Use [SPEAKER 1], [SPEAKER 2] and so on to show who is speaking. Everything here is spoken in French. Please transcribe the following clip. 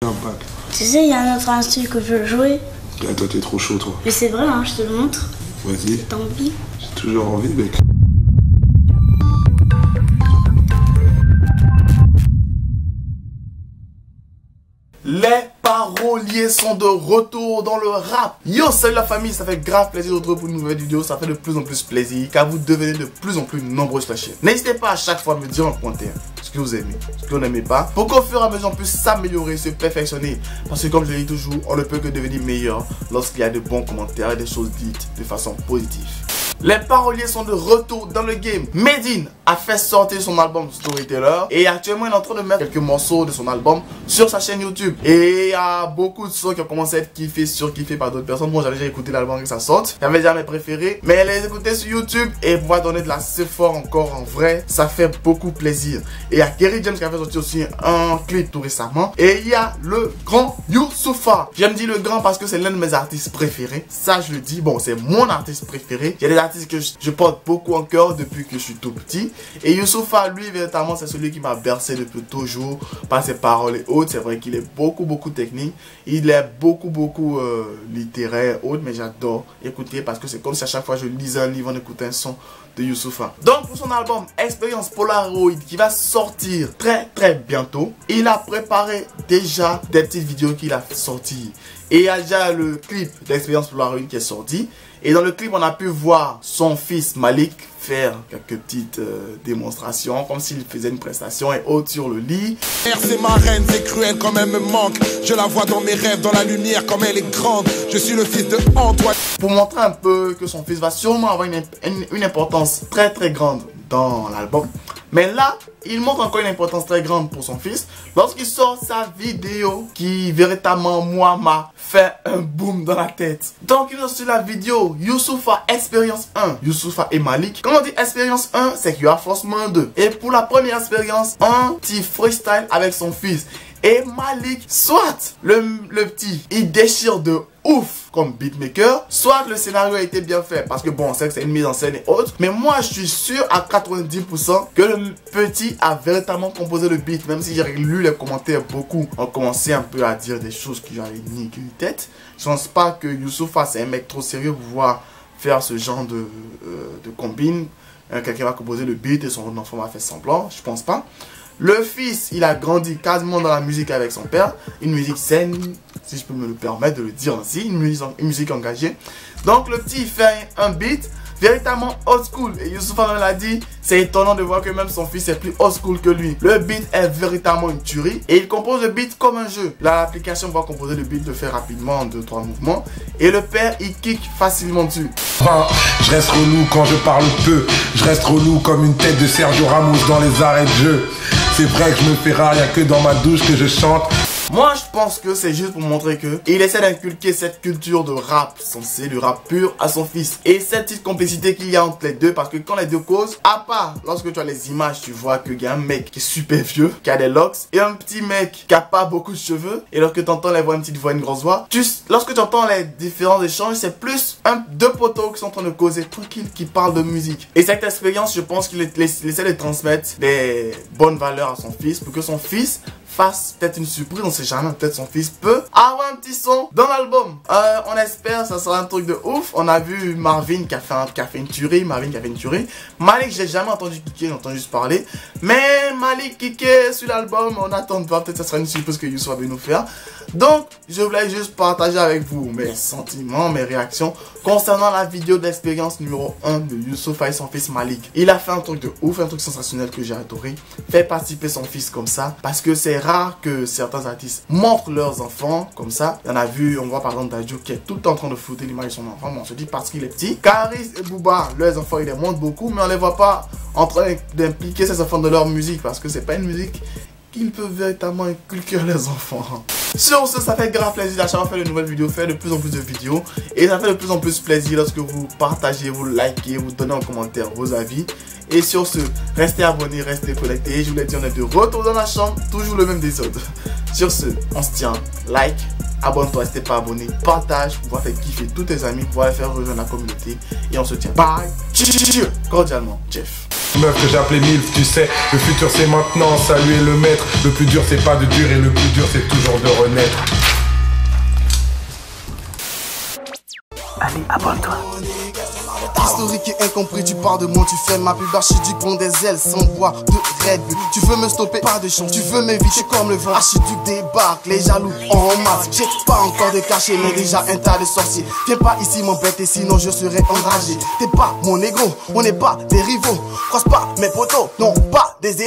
[SPEAKER 1] Impact.
[SPEAKER 2] Tu sais, il y a un autre instrument que je veux jouer.
[SPEAKER 1] Ah, toi, t'es trop chaud, toi.
[SPEAKER 2] Mais c'est vrai, hein, je te le montre.
[SPEAKER 1] Vas-y.
[SPEAKER 2] T'as envie?
[SPEAKER 1] J'ai toujours envie, mec.
[SPEAKER 3] Les paroliers sont de retour dans le rap. Yo, salut la famille, ça fait grave plaisir de vous retrouver pour une nouvelle vidéo. Ça fait de plus en plus plaisir car vous devenez de plus en plus nombreux sur la chaîne. N'hésitez pas à chaque fois à me dire en commentaire ce que vous aimez, ce que vous n'aimez pas, pour qu'au fur et à mesure on puisse s'améliorer, se perfectionner. Parce que comme je le dis toujours, on ne peut que devenir meilleur lorsqu'il y a de bons commentaires et des choses dites de façon positive. Les paroliers sont de retour dans le game. Medin a fait sortir son album Storyteller et actuellement il est en train de mettre quelques morceaux de son album sur sa chaîne YouTube. Et il y a beaucoup de sons qui ont commencé à être kiffés, surkiffés par d'autres personnes. Moi j'avais déjà écouté l'album avant que ça sorte, j'avais déjà mes préférés, mais les écouter sur YouTube et pouvoir donner de la fort encore en vrai, ça fait beaucoup plaisir. Et il y a Kerry James qui a fait sortir aussi un clip tout récemment. Et il y a le grand Youssoupha. J'aime dire le grand parce que c'est l'un de mes artistes préférés. Ça je le dis, bon c'est mon artiste préféré. Il y a des artistes que je porte beaucoup en cœur depuis que je suis tout petit. Et Youssoupha, lui, véritablement, c'est celui qui m'a bercé depuis toujours par ses paroles et autres. C'est vrai qu'il est beaucoup technique. Il est beaucoup littéraire et autres, mais j'adore écouter parce que c'est comme si à chaque fois je lisais un livre en écoutant un son de Youssoupha. Donc pour son album Expérience Polaroid qui va sortir très bientôt, il a préparé déjà des petites vidéos qu'il a sorties. Et il y a déjà le clip d'Expérience Polaroid qui est sorti. Et dans le clip, on a pu voir son fils Malik faire quelques petites démonstrations, comme s'il faisait une prestation et autres sur le lit.
[SPEAKER 4] C'est ma reine, c'est cruel quand même me manque. Je la vois dans mes rêves, dans la lumière comme elle est grande. Je suis le fils de Antoine.
[SPEAKER 3] Pour montrer un peu que son fils va sûrement avoir une importance très grande dans l'album. Mais là, il montre encore une importance très grande pour son fils lorsqu'il sort sa vidéo qui véritablement moi m'a fait un boom dans la tête. Donc il a sur la vidéo Youssoupha Expérience 1, Youssoupha et Malik. Quand on dit Expérience 1, c'est qu'il y a forcément un 2. Et pour la première expérience, un petit freestyle avec son fils. Et Malik, soit le petit, il déchire de ouf comme beatmaker, soit le scénario a été bien fait. Parce que bon, on sait que c'est une mise en scène et autres. Mais moi, je suis sûr à 90% que le petit a véritablement composé le beat. Même si j'ai lu les commentaires, beaucoup ont commencé un peu à dire des choses qui j'avais niqué une tête. Je pense pas que Youssoupha, c'est un mec trop sérieux pour pouvoir faire ce genre de combine. Quelqu'un va composer le beat et son enfant va faire semblant. Je pense pas. Le fils, il a grandi quasiment dans la musique avec son père. Une musique saine, si je peux me le permettre de le dire ainsi. Une musique engagée. Donc le petit, il fait un beat véritablement old school. Et Youssoupha l'a dit, c'est étonnant de voir que même son fils est plus old school que lui. Le beat est véritablement une tuerie. Et il compose le beat comme un jeu. L'application va composer le beat, le faire rapidement en 2-3 mouvements. Et le père, il kick facilement dessus.
[SPEAKER 4] Je reste relou quand je parle peu. Je reste relou comme une tête de Sergio Ramos dans les arrêts de jeu. C'est vrai que je me fais rare, y'a que dans ma douche que je chante.
[SPEAKER 3] Moi je pense que c'est juste pour montrer que il essaie d'inculquer cette culture de rap sensé, du rap pur à son fils. Et cette petite complicité qu'il y a entre les deux, parce que quand les deux causent, à part lorsque tu as les images, tu vois qu'il y a un mec qui est super vieux, qui a des locks, et un petit mec qui a pas beaucoup de cheveux. Et lorsque tu entends les voix, une petite voix, une grosse voix, lorsque tu entends les différents échanges, c'est plus deux potos qui sont en train de causer tranquille, qui parlent de musique. Et cette expérience, je pense qu'il essaie de transmettre des bonnes valeurs à son fils, pour que son fils fasse peut-être une surprise, on sait jamais, peut-être son fils peut avoir un petit son dans l'album. On espère, ça sera un truc de ouf. On a vu Marvin qui a fait une tuerie, Malik, j'ai jamais entendu kicker, j'ai entendu juste parler. Mais Malik kicker sur l'album, on attend de voir, peut-être ça sera une surprise que Youssoupha va nous faire. Donc, je voulais juste partager avec vous mes sentiments, mes réactions concernant la vidéo d'expérience numéro 1 de Youssoupha et son fils Malik. Il a fait un truc de ouf, un truc sensationnel que j'ai adoré. Fait participer son fils comme ça, parce que c'est rare que certains artistes montrent leurs enfants comme ça. Il y en a vu, on voit par exemple Dadju qui est tout le temps en train de flouter l'image de son enfant, mais on se dit parce qu'il est petit. Karis et Booba, leurs enfants, ils les montrent beaucoup, mais on les voit pas en train d'impliquer ces enfants de leur musique, parce que c'est pas une musique qu'ils peuvent véritablement inculquer les enfants. Sur ce, ça fait grave plaisir à chaque fois faire de nouvelles vidéos, faire de plus en plus de vidéos. Et ça fait de plus en plus plaisir lorsque vous partagez, vous likez, vous donnez en commentaire vos avis. Et sur ce, restez abonnés, restez connectés. Je vous l'ai dit, on est de retour dans la chambre, toujours le même désordre. Sur ce, on se tient, like, abonne-toi si t'es pas abonné, partage, pour pouvoir faire kiffer tous tes amis, pour pouvoir faire rejoindre la communauté. Et on se tient. Bye, cordialement, Jeff.
[SPEAKER 4] Meuf que j'appelais MILF, tu sais, le futur c'est maintenant, saluer le maître. Le plus dur c'est pas de durer, le plus dur c'est toujours de renaître.
[SPEAKER 5] Allez, abonne-toi.
[SPEAKER 3] Historique et incompris, tu parles de moi, tu fais ma pub, archiduc prend des ailes sans bois de Red Bull. Tu veux me stopper, pas de chance, tu veux m'éviter comme le vent. Archiduc débarque, les jaloux en masse. J'ai pas encore de cachet, mais déjà un tas de sorciers. Viens pas ici m'embêter, sinon je serai enragé. T'es pas mon négro, on n'est pas des rivaux. Croise pas mes potos, non pas des